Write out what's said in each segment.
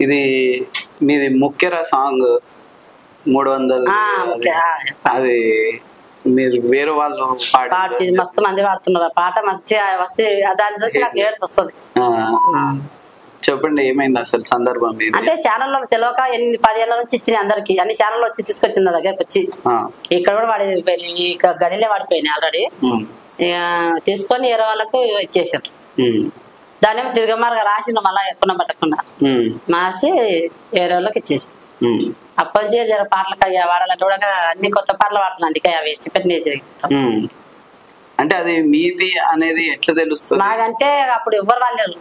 ఇది మీది ముఖ్యరా సాంగ్ 300 అది మీరు వేరే వాళ్ళు పాడి మస్తు మంది పాడుతున్నారు పాట మంచిగా వస్తే దాన్ని చూసి నాకు ఏడుపు వస్తుంది. చెప్పండి ఏమైంది అసలు సందర్భం? అంటే ఛానల్లో తెలియక 10 ఏళ్ళ నుంచి ఇచ్చిన అందరికి అన్ని ఛానల్లో వచ్చి తీసుకొచ్చింది నా దగ్గరకు వచ్చి ఇక్కడ కూడా వాడి ఇక గదిలే వాడిపోయినాయి ఆల్రెడీ. ఇక తీసుకొని వేరే వాళ్ళకు ఇచ్చేసారు. దాన్ని తిరగమారుగా రాసిన మళ్ళా ఎక్కువ పట్టకుండా మార్చి వేరే వాళ్ళకి ఇచ్చేసి అప్పటి నుంచి జర పాటలకు వాడాలంటే కూడా అన్ని కొత్త పాటలు పాడుతున్నాను. అందుకే అవి చెప్పి అంటే అది మీది అనేది ఎట్లా తెలుస్తుంది? మాకంటే అప్పుడు ఎవ్వరు రాలేదు.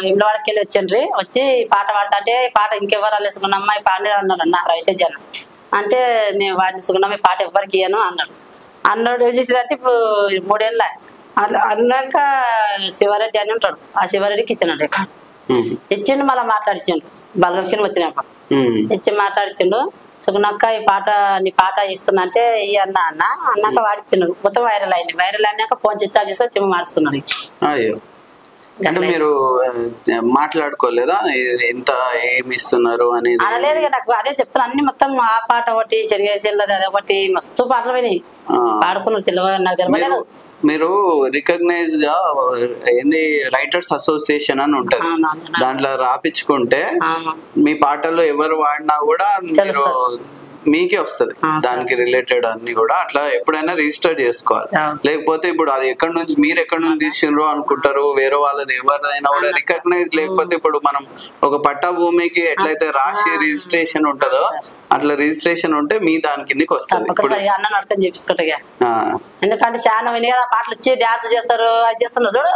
ఇంట్లో వాడికి వెళ్ళి వచ్చిండ్రి వచ్చి పాట పాడతాంటే పాట ఇంకెవరు రాలేసుకున్న అమ్మాయి పాడి అన్నాడు అన్న రవితేజ అంటే నేను వాడిని సుకున్నమ్మాయి పాట ఎవ్వరికి ఇయ్యను అన్నాడు. ఏం చేసినట్టు ఇప్పుడు 3 ఏళ్ళ అన్నాక శివారెడ్డి అని ఉంటాడు. ఆ శివారెడ్డికి ఇచ్చినట్టు ఇచ్చిండు. మళ్ళీ మాట్లాడిచ్చిండు బలగం వచ్చినప్పుడు ఇచ్చి మాట్లాడిచ్చిండు. సుకునక్క ఈ పాట నీ పాట ఇస్తున్నా అంటే ఈ అన్నాక వాడిచ్చిండు. మొత్తం వైరల్ అయింది. వైరల్ అయినాక ఫోన్ చిచ్చాసి వచ్చి మార్చుకున్నాడు. అంటే మీరు మాట్లాడుకోలేదా ఎంత ఏమి ఇస్తున్నారు అనేది? అనలేదు నాకు అదే చెప్తాను. అన్ని మొత్తం ఆ పాట ఒకటి చెరిగేసేది అది ఒకటి మస్తు పాటలు పోయినాయి పాడుకున్నారు. తెలియదు నాకు తెలియలేదు. మీరు రికగ్నైజ్ గా ఏంది రైటర్స్ అసోసియేషన్ అని ఉంటది, దాంట్లో రాపించుకుంటే మీ పాటల్లో ఎవరు వాడినా కూడా మీరు మీకే వస్తుంది. దానికి రిలేటెడ్ అన్ని కూడా అట్లా ఎప్పుడైనా రిజిస్టర్ చేసుకోవాలి. లేకపోతే ఇప్పుడు అది మీరు ఎక్కడి నుంచి తీసిండ్రో అనుకుంటారు. వేరే వాళ్ళది ఎవరిదైనా కూడా రికగ్నైజ్ లేకపోతే ఇప్పుడు మనం ఒక పట్టా భూమికి ఎట్లయితే రాసి రిజిస్ట్రేషన్ ఉంటుందో అట్లా రిజిస్ట్రేషన్ ఉంటే మీ దాని కిందకి వస్తుంది. ఎందుకంటే చాలా విని కదా పాటలు వచ్చి డాన్స్ చేస్తారు అది చేస్తున్నారు చూడు.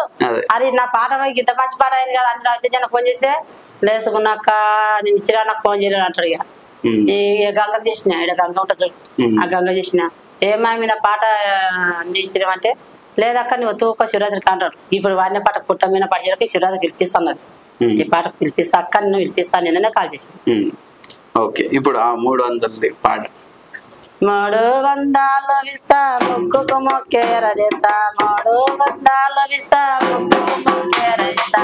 అది నా పాట ఇంత మంచి పాట అయింది కదా అంటే అయితే ఫోన్ చేస్తే లేసుకున్నాక నేను ఇచ్చినా నాకు ఫోన్ చేయలేదు అంటాడు. ఇక ఈ గంగ చేసిన ఇక్కడ గంగ ఉంటుంది చూడు. ఆ గంగ చేసిన ఏమామి నా పాట అన్ని ఇచ్చినామంటే లేదక్క నువ్వు తూక శివరాత్రికి అంటాడు. ఇప్పుడు వాడిన పాట పుట్ట మీద పడికి శివరాత్రికి పిలిపిస్తాను. ఈ పాట పిలిపిస్తా అక్క నువ్వు పిలిపిస్తాను నిన్ననే కాల్ చేసి. ఓకే ఇప్పుడు ఆ 300 పాట 300 విస్తా ముక్కుకు మొక్కేర చేస్తా 300 విస్తా ముక్కుకు మొక్కేర చేస్తా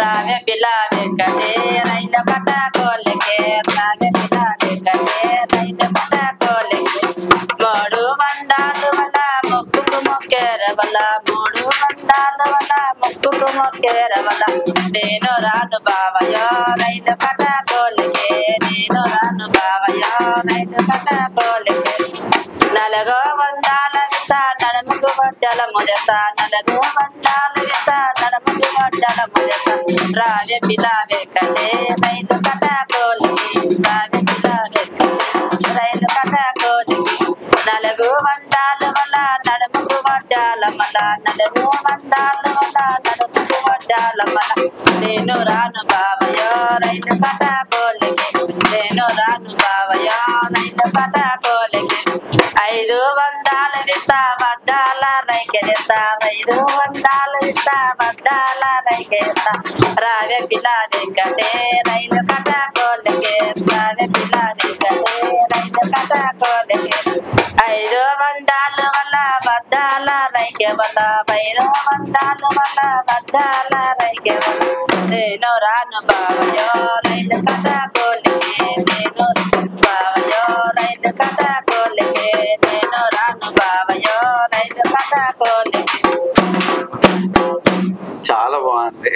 రావే పిల్ల వెంకటే రైల పట్ట కోలకే రావే పిల్ల వెంకటే రైల పట్ట కోలకే 300 వల్ల ముక్కుకు మొక్కేర వల్ల 300 వల్ల ముక్కుకు మొక్కేర వల్ల నేను రాను బావయో రైల పట్ట కోలకే నేను రాను బావయో రైల పట్ట కోలకే 400 విస్తా నడుముకు బట్టల మొదట 400 విస్తా నడుముకు బట్టల మొదట రావే పిల్ల వెంకటే రైలు కట్ట కోలికి రావే పిల్ల వెంకటే రైలు కట్ట కోలికి 400 వల్ల నడుముకు బట్టల మల 400 వల్ల నడుముకు బట్టల మల నేను రాను బావయో రైలు కట్ట కోలికి నేను రాను బావయో రైలు కట్ట కోలికి 500 విస్తా వద్దాల రైకెడతా 500 విస్తా వద్దాల రైకెడతా రావే పిల్ల వెంకటే రైలు కట్ట కోలకే రావే పిల్ల వెంకటే రైలు కట్ట కోలకే 500 వల్ల వద్దాల రైకె వల్ల 500 వల్ల వద్దాల రైకె వల్ల నేను రాను బావయో రైలు కట్ట కోలకే నేను బావయో రైలు కట్ట కోలకే నేను రాను బావయో రైలు కట్ట కోలకే. చాలా బాగుంది.